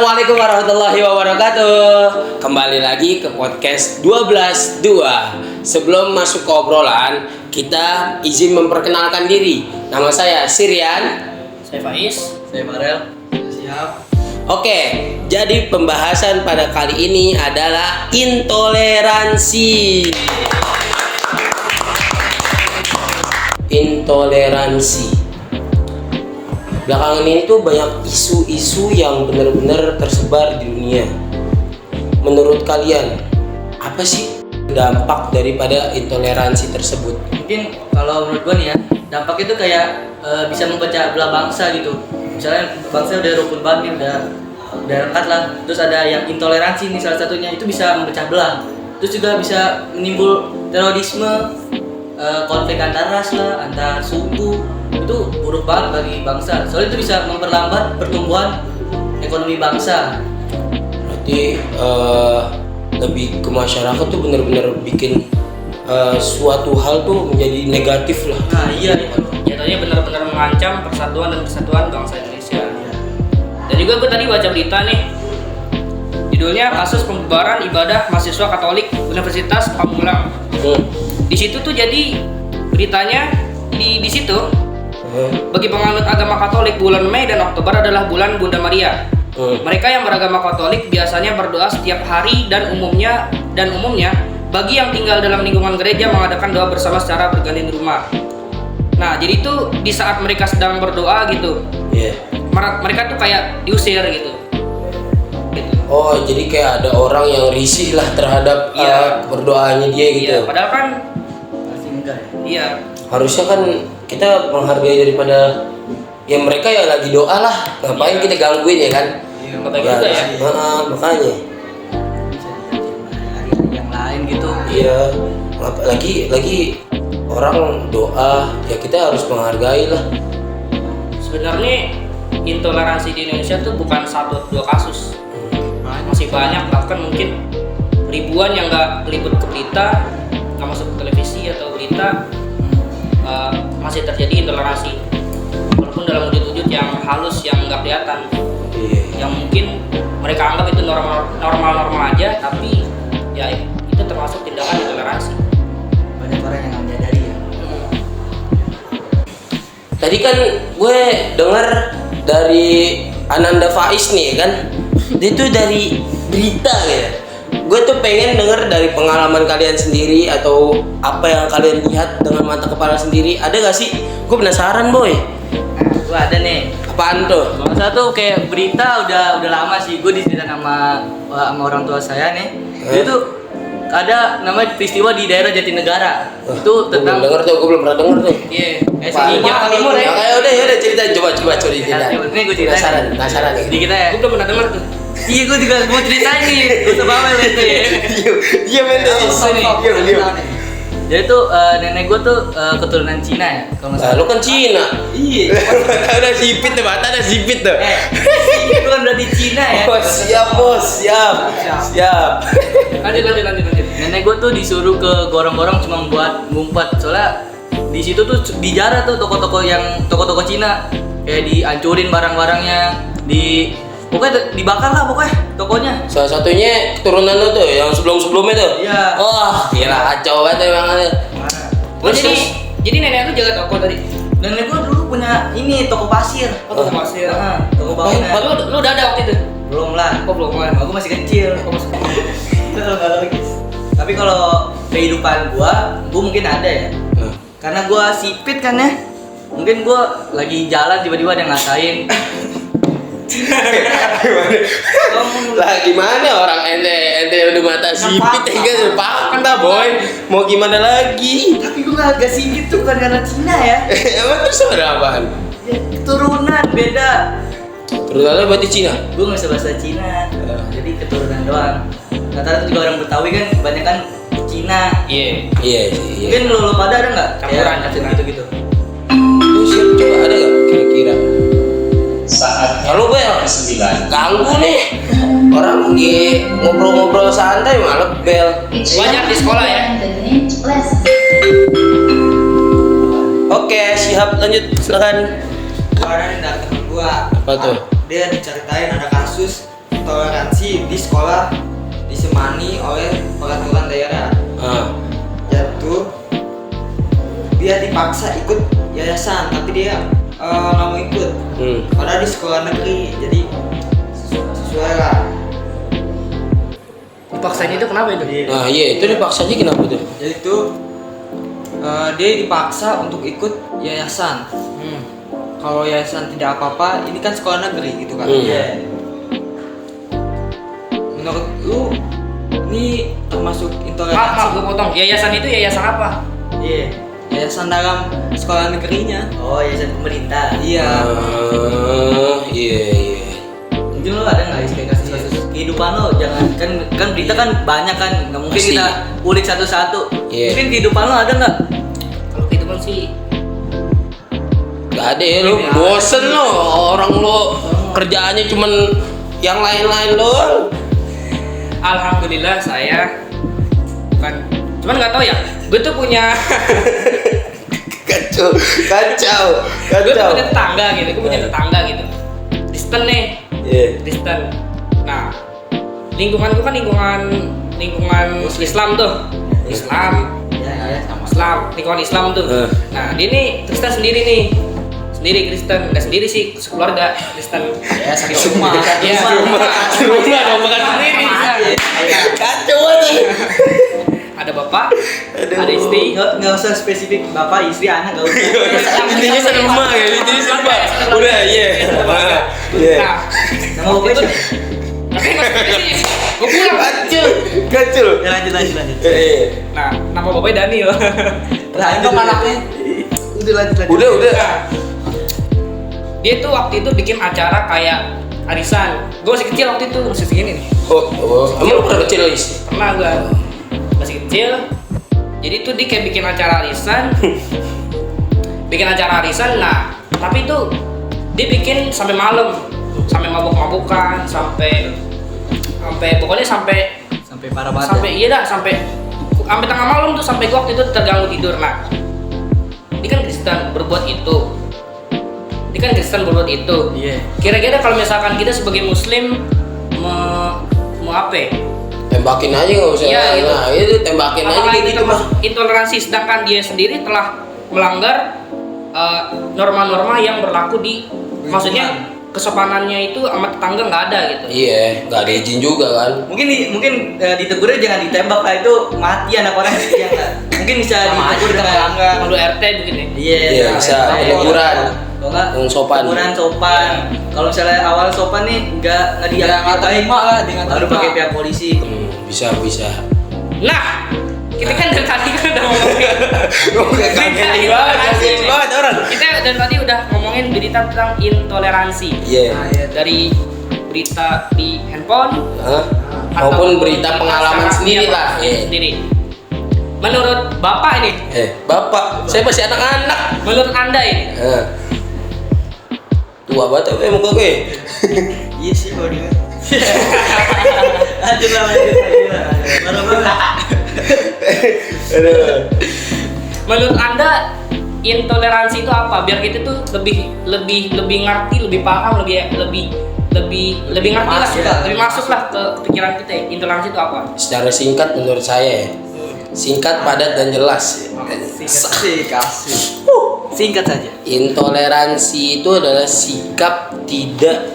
Assalamualaikum warahmatullahi wabarakatuh. Kembali lagi ke podcast 12.2. Sebelum masuk ke obrolan, kita izin memperkenalkan diri. Nama saya Sirian. Saya Faiz. Saya Marel. Siap. Oke, jadi pembahasan pada kali ini adalah intoleransi. Intoleransi. Belakangan ini tuh banyak isu-isu yang benar-benar tersebar di dunia. Menurut kalian, apa sih dampak daripada intoleransi tersebut? Mungkin kalau menurut gue nih ya, dampak itu kayak bisa memecah belah bangsa gitu. Misalnya bangsa udah rukun banget, udah rekat lah. Terus ada yang intoleransi nih salah satunya, itu bisa memecah belah. Terus juga bisa menimbul terorisme, konflik antar ras lah, antar suku. Itu buruk banget bagi bangsa. Soalnya itu bisa memperlambat pertumbuhan ekonomi bangsa. Berarti lebih ke masyarakat tuh benar-benar bikin suatu hal tuh menjadi negatif lah. Nah iya itu. Jatuhnya benar-benar mengancam persatuan dan kesatuan bangsa Indonesia. Dan juga gue tadi baca berita nih, judulnya kasus pembubaran ibadah mahasiswa Katolik Universitas Pamulang. Di situ tuh jadi beritanya di situ. Bagi penganut agama Katolik, bulan Mei dan Oktober adalah bulan Bunda Maria. Mereka yang beragama Katolik biasanya berdoa setiap hari dan umumnya bagi yang tinggal dalam lingkungan gereja mengadakan doa bersama secara bergantian di rumah. Nah, jadi itu di saat mereka sedang berdoa gitu, mereka tuh kayak diusir gitu. Oh, jadi kayak ada orang yang risih lah terhadap berdoanya dia gitu. Iya, padahal kan Masih enggak ya? iya. Harusnya kan kita menghargai daripada ya mereka ya lagi doa lah. Ngapain kita gangguin ya kan? Iya, Baik juga ya. Makanya. Bisa hari yang lain gitu. Iya. Lagi orang doa ya kita harus menghargai lah. Sebenarnya intoleransi di Indonesia tuh bukan 1-2 kasus. Masih banyak, bahkan mungkin ribuan yang nggak keliput ke berita, nggak masuk ke televisi atau berita. Masih terjadi intoleransi, walaupun dalam wujud-wujud yang halus yang nggak kelihatan, yang mungkin mereka anggap itu normal aja, tapi ya itu termasuk tindakan intoleransi. Banyak orang yang nggak menyadari ya. Tadi kan gue dengar dari Ananda Faiz nih kan, dia tuh dari berita ya. Gue tuh pengen denger dari pengalaman kalian sendiri atau apa yang kalian lihat dengan mata kepala sendiri. Ada gak sih? Gue penasaran boy. Nah, gue ada nih. Apaan tuh? Masa tuh kayak berita udah lama sih. Gue diceritain sama orang tua saya nih. Jadi tuh ada namanya peristiwa di daerah Jatinegara. Itu tentang. Gue belum denger tuh, gue belum pernah denger tuh. Iya. Apaan? Jawa Timur ya. Ya udah cerita, coba cerita. Ini gue ceritain. Penasaran nih. Sedikit ya. Gue belum pernah dengar tuh. Iya, gue juga mau ceritain nih. Gue sebawel itu ya. Iya bener. Iya. Jadi tuh nenek gue tuh keturunan Cina ya. Kalau nggak salah. Lu kan Cina. Iya. Ada sipit tuh, mata ada sipit tuh. Itu kan berarti Cina ya. Oh, siap bos, siap. Lanjut. Nenek gue tuh disuruh ke gorong-gorong cuma buat ngumpet. Soalnya di situ tuh dijarah tuh toko-toko Cina. Kayak dihancurin barang-barangnya, pokoknya dibakar lah pokoknya tokonya. Salah satunya keturunan lu tuh yang sebelumnya tuh. Iya. Wah, gila kacau banget emang. Oh, jadi nenek lu jaga toko tadi. Nenek gue dulu punya ini toko pasir. Oh, toko pasir. Toko bangunan. Lu udah ada waktu itu? Belum lah. Kok belum kan? Aku masih kecil. Itu nggak logis. Tapi kalau kehidupan gua mungkin ada ya. Karena gua sipit kan ya. Mungkin gua lagi jalan tiba-tiba ada yang ngatain. Gimana orang ente udah mata sipit enggak fakta boy. Mau gimana lagi? Tapi gua agak sipit tuh bukan karena Cina ya. Emang terus ada apaan? Ya, keturunan beda. Terutama berarti Cina. Gua nggak bisa bahasa Cina. Jadi keturunan doang. Rata-rata juga orang Betawi kan kebanyakan Cina. Iya. Mungkin lo pada ada nggak? Campuran gitu. Siap, coba ada nggak kira-kira? Saat Halo Bel, 9 ganggu nih. Orang lagi ngobrol-ngobrol santai malah bel. Wajar di sekolah ya. Oke, siap lanjut silakan. Gua ada nih temen gua. Apa tuh? Dia diceritain ada kasus intoleransi di sekolah disemani oleh peraturan daerah, yaitu dia dipaksa ikut yayasan tapi dia nggak mau ikut, padahal di sekolah negeri, jadi sesuai lah. Dipaksanya itu kenapa itu? Nah iya itu dipaksanya kenapa tuh? Yaitu dia dipaksa untuk ikut yayasan. Kalau yayasan tidak apa-apa, ini kan sekolah negeri gitu kan. Menurut lu ini termasuk intoleransi? Maaf, gue potong. Yayasan itu yayasan apa? Iya, yayasan dalam sekolah negerinya. Oh, yayasan pemerintah. Iya. Iya. Mungkin lo ada nggak istilah kasus kehidupan lo? Jangan kan berita kan banyak kan, nggak mungkin Pasti. kita ulik satu-satu. Iya. Mungkin kehidupan lo ada nggak? Kalau kehidupan sih Gak ada ya lu, bosen lo orang lo kerjaannya cuman yang lain-lain doang. alhamdulillah saya cuman nggak tahu ya. Gue tuh punya Kacau. gue tuh punya tetangga gitu. Gue punya tetangga gitu. Kristen nih. Iya. Kristen. Nah, lingkungan gue kan lingkungan Islam tuh. Islam, lingkungan Islam tuh. Nah, dia nih Kristen sendiri nih. Sendiri Kristen, nggak sendiri sih, sekeluarga Kristen. Ya, satu rumah. Ya, Rumah dong, bukan sendiri. Kacau banget. Ada bapak, ada istri. Nggak usah spesifik bapak, istri, anak nggak usah. Intinya satu rumah ya, intinya satu rumah. Udah, iya. Nah, Nama bapak itu, siapa? tapi nggak spesifik. Gue pulang. Kacau. Ya, lanjut. Nah, nama bapaknya Daniel. Lanjut anaknya. Udah lanjut. Udah. Nah, dia tuh waktu itu bikin acara kayak arisan. Gue masih kecil waktu itu, masih segini nih. Oh, emang lu pernah kecil Lis? Pernah gue masih kecil. Jadi tuh dia kayak bikin acara arisan. Nah, tapi itu dia bikin sampai malam, sampai mabuk-mabukan, sampai pokoknya sampai Parah banget. sampai tengah malam tuh, sampai gua waktu itu terganggu tidur. Nah, dia kan Kristen berbuat itu. Iya. Kira-kira kalau misalkan kita sebagai Muslim mau apa? Ya? Tembakin aja nggak usah. Iya, gitu. Nah, itu tembakin aja Apakah kayak itu gitu mah. termasuk intoleransi, sedangkan dia sendiri telah melanggar norma-norma yang berlaku di, maksudnya kesopanannya itu sama tetangga nggak ada gitu. Iya, nggak ada izin juga kan. Mungkin ditegurnya jangan ditembak lah, itu mati anak orang ya nggak? Mungkin bisa ditegur dengan tetangga, malu RT begini. Iya, bisa. Teguran. Kalau nggak Yang sopan. teguran sopan. Kalau misalnya awal sopan nih nggak diatain lah dengan baru pakai pihak polisi. Bisa. Nah, kita kan dari tadi kan udah ngomongin Kaget banget orang. kita dari tadi udah ngomongin berita tentang intoleransi. Iya. Dari berita di handphone Maupun berita pengalaman sendiri lah. Sendiri. Menurut Bapak ini, Bapak, saya masih anak-anak. menurut Anda ini, Tua banget muka gue. Iya sih kalau dia. Lanjut. menurut Anda intoleransi itu apa? Biar kita tuh lebih ngerti, lebih paham, lebih ngerti Masuk lah, lah. lebih masuk lah ke pikiran kita. Intoleransi itu apa? Secara singkat menurut saya ya. Singkat, padat dan jelas. Singkat saja. Intoleransi itu adalah sikap tidak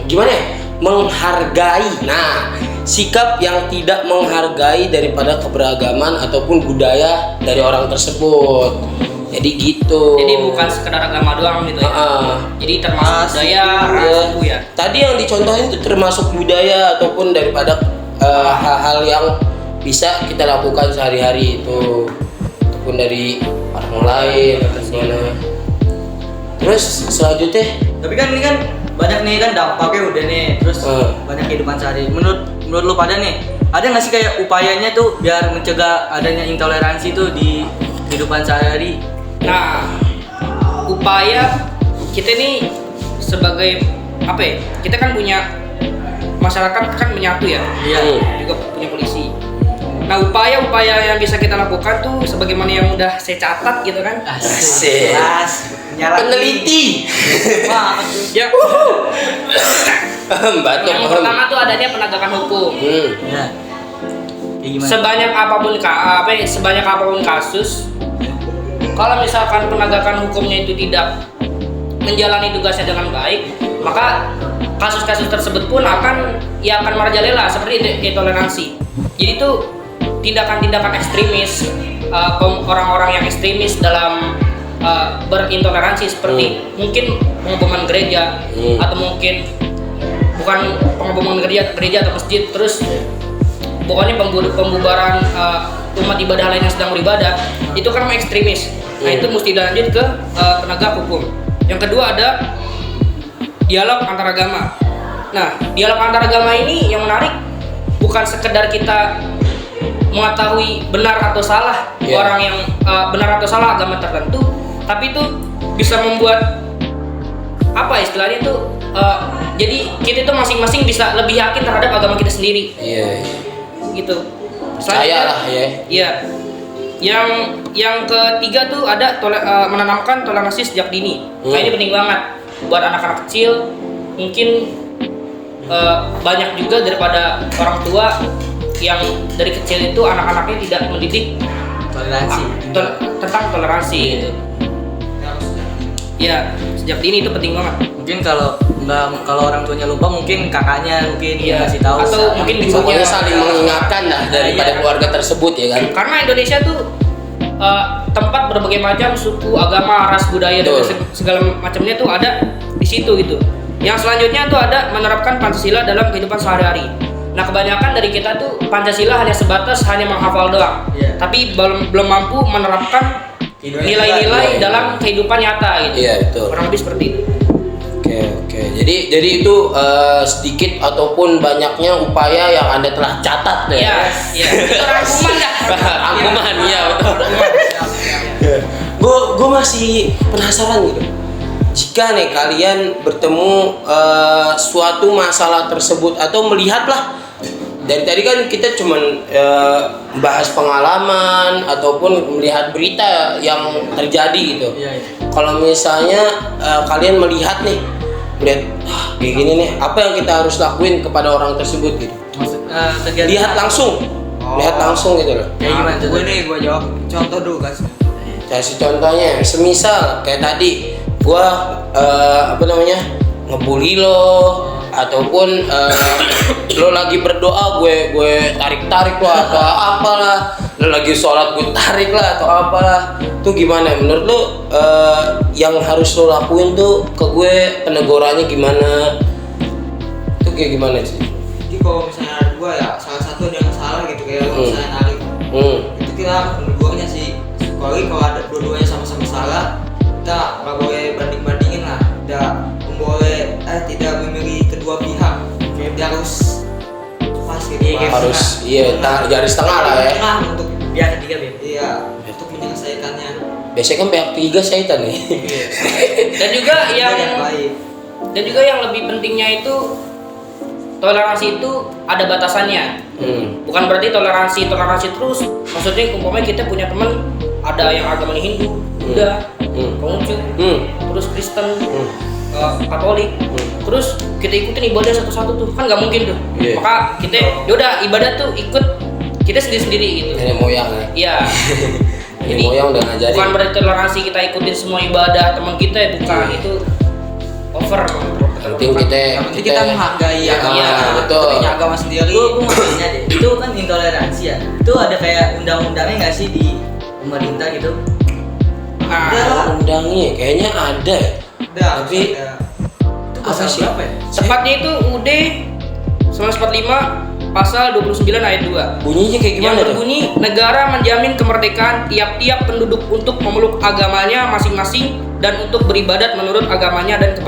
gimana ya? Menghargai. Nah, sikap yang tidak menghargai daripada keberagaman ataupun budaya dari orang tersebut. Jadi gitu. Jadi bukan sekedar agama doang gitu ya. Jadi termasuk budaya, ras, Iya. suku ya. Tadi yang dicontohin itu termasuk budaya ataupun daripada hal-hal yang bisa kita lakukan sehari-hari itu, ataupun dari orang lain atau gimana. Terus selanjutnya, Tapi kan ini kan banyak nih kan dampaknya udah nih, terus banyak kehidupan sehari. Menurut lu pada nih, ada nggak sih kayak upayanya tuh biar mencegah adanya intoleransi tuh di kehidupan sehari? Nah, upaya kita nih sebagai apa ya? Kita kan punya masyarakat kan menyatu ya. Iya. Juga punya polisi. Nah, upaya-upaya yang bisa kita lakukan tuh sebagaimana yang udah saya catat gitu kan. Asik. Jelas. Nyala Peneliti. Ya. Batuk. Yang pertama tuh adanya penegakan hukum. Ya. Kayak gimana? Sebanyak apapun kasus, kalau misalkan penegakan hukumnya itu tidak menjalani tugasnya dengan baik, maka kasus-kasus tersebut pun akan merajalela seperti intoleransi. Jadi itu tindakan-tindakan ekstremis, orang-orang yang ekstremis dalam berintoleransi seperti mungkin pengeboman gereja atau mungkin bukan pengeboman gereja atau masjid, terus pokoknya pembubaran umat ibadah lain yang sedang beribadah, itu kan ekstremis. Nah itu mesti dilanjut ke penegak hukum. Yang kedua ada dialog antaragama. Nah dialog antaragama ini yang menarik bukan sekedar kita mengetahui benar atau salah orang yang benar atau salah agama tertentu, tapi itu bisa membuat apa istilahnya itu jadi kita itu masing-masing bisa lebih yakin terhadap agama kita sendiri. Iya. Gitu. Percayalah ya. Iya. Yang ketiga tuh ada menanamkan toleransi sejak dini. Nah ini penting banget buat anak-anak kecil. Mungkin banyak juga daripada orang tua yang dari kecil itu anak-anaknya tidak mendidik Toleransi. tentang toleransi gitu. Ya sejak dini itu penting banget. Mungkin kalau orang tuanya lupa, mungkin kakaknya Iya. ngasih tahu. Atau mungkin Pokoknya saling mengingatkan lah daripada keluarga tersebut ya kan. Karena Indonesia tuh tempat berbagai macam suku, agama, ras, budaya dan segala macamnya tuh ada di situ gitu. Yang selanjutnya tuh ada menerapkan Pancasila dalam kehidupan sehari-hari. Nah kebanyakan dari kita tuh Pancasila hanya sebatas menghafal doang, tapi belum mampu menerapkan nilai-nilai dalam kehidupan nyata gitu. Iya betul. Kurang lebih seperti itu. Oke. Jadi itu sedikit ataupun banyaknya upaya yang Anda telah catat ya. Iya. Itu rangkuman dah. Rangkuman, iya betul. Gue masih penasaran gitu. Jika nih kalian bertemu suatu masalah tersebut atau melihatlah, dari tadi kan kita cuman bahas pengalaman ataupun melihat berita yang terjadi gitu. Iya. Kalau misalnya kalian melihat kayak gini nih, apa yang kita harus lakuin kepada orang tersebut gitu? Lihat langsung gitu loh. Kayak gimana tuh? Gue jawab contoh dulu guys. Kasih contohnya, semisal kayak tadi gua ngebully lo, ataupun lo lagi berdoa gue tarik lo atau apalah, lo lagi sholat gue tarik lah atau apalah, tuh gimana menurut lo yang harus lo lakuin tuh ke gue, penegurannya gimana, tuh kayak gimana sih? Jadi kalau misalnya ada dua ya, salah satu ada yang salah gitu kayak lo misalnya narik, itu kita menegurnya sih. Kalau ada dua-duanya sama-sama salah, kita nggak boleh banding-bandingin lah, tidak memilih kedua pihak, dia harus pas gitu. Harus garis tengah lah ya. Tengah untuk Biar ketiga Beb. iya untuk menyelesaikannya. Biasanya kan pihak tiga syaitan nih. Dan juga yang baik. yang lebih pentingnya itu toleransi itu ada batasannya. Bukan berarti toleransi terus. Maksudnya umpamanya kita punya teman ada yang agamanya Hindu, Buddha, Konghucu, terus Kristen, Katolik, terus kita ikutin ibadah satu-satu tuh kan nggak mungkin tuh. Maka kita yaudah ibadah tuh ikut kita sendiri-sendiri gitu. Nenek moyang ya. Iya. Nenek moyang udah ngajarin. Bukan berarti toleransi kita ikutin semua ibadah teman kita ya, bukan. Itu over. Penting kita menghargai agama, Iya, betul. punya agama sendiri. Gue mau nanya deh, itu kan intoleransi ya. Itu ada kayak undang-undangnya nggak sih di pemerintah gitu? Nah, undangnya kayaknya ada ya. Tapi Itu apa sih? berapa ya? tepatnya itu UUD 1945 pasal 29 ayat 2. Bunyinya kayak Yang gimana tuh? berbunyi, negara menjamin kemerdekaan tiap-tiap penduduk untuk memeluk agamanya masing-masing dan untuk beribadat menurut agamanya dan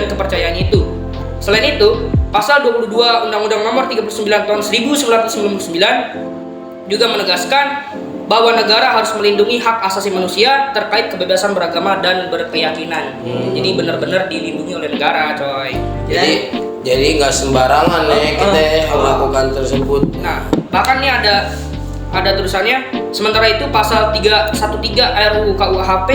kepercayaannya itu. Selain itu, pasal 22 Undang-Undang Nomor 39 Tahun 1999 juga menegaskan bahwa negara harus melindungi hak asasi manusia terkait kebebasan beragama dan berkeyakinan. Jadi benar-benar dilindungi oleh negara, coy. Jadi nggak sembarangan ya kita melakukan tersebut. Nah, Bahkan nih ada tulisannya, sementara itu pasal 313 RUU KUHP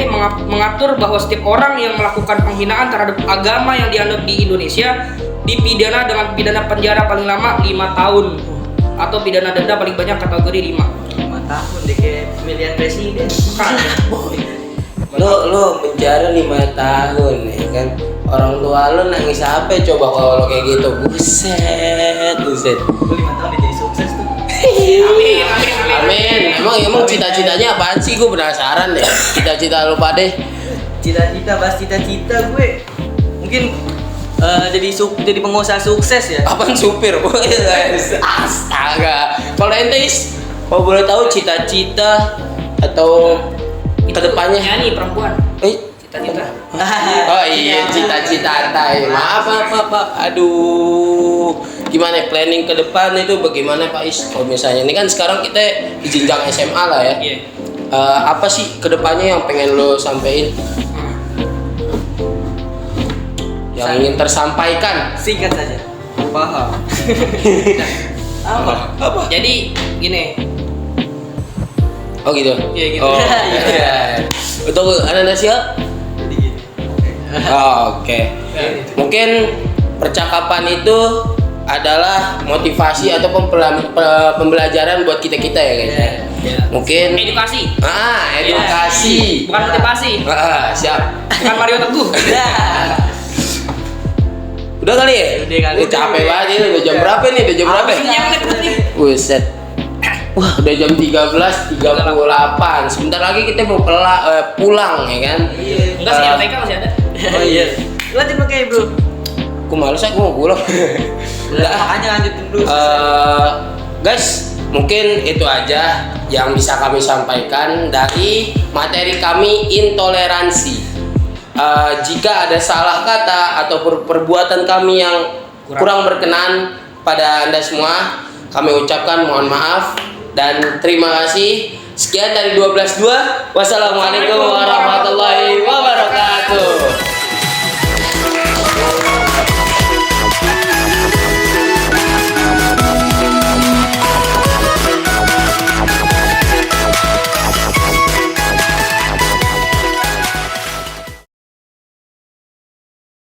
mengatur bahwa setiap orang yang melakukan penghinaan terhadap agama yang dianut di Indonesia dipidana dengan pidana penjara paling lama 5 tahun atau pidana denda paling banyak kategori 5. 5 tahun deh kayak pemilihan presiden. Lo penjara 5 tahun ya kan. Orang tua lo nangis apa coba kalau kayak gitu. Buset. Lu 5 tahun dia jadi sukses tuh. Amin. Emang cita-citanya apaan sih? Gue penasaran deh. Cita-cita lo pada. Bahas cita-cita gue. Mungkin jadi pengusaha sukses ya. Apaan supir? Astaga. Kalau ente kalau boleh tahu cita-cita atau kedepannya? Nyanyi perempuan. Cita-cita. Oh iya, cita-cita tay. Maaf. Aduh. Gimana planning ke depan itu bagaimana Pak Is? Kalau misalnya ini kan sekarang kita di jenjang SMA lah ya. Iya. Apa sih kedepannya yang pengen lo sampein? Yang ingin tersampaikan? Singkat saja. Paham. Apa? Jadi gini, Oh gitu. Iya, gitu. Oh, iya. Untuk anak-anak siap? Jadi gini. Oh, oke. Mungkin percakapan itu adalah motivasi atau pembelajaran buat kita-kita ya guys. ya. Mungkin Edukasi. edukasi. Bukan motivasi. Siap. Bukan Mario Teguh. Udah kali ya? Udah kali. Capek banget ini. Udah jam berapa nih? Udah jam berapa? Iya, menit. Buset. Wah, udah jam 13.38. Sebentar lagi kita mau pulang ya kan? Enggak sih, TK masih ada. Oh iya. Lanjut pakai bro. Aku males aku mau pulang. Udah, makanya lanjutin dulu. Guys, mungkin itu aja yang bisa kami sampaikan dari materi kami intoleransi. Jika ada salah kata atau perbuatan kami yang kurang berkenan pada Anda semua, kami ucapkan mohon maaf dan terima kasih. Sekian dari 12.2. Wassalamualaikum warahmatullahi wabarakatuh.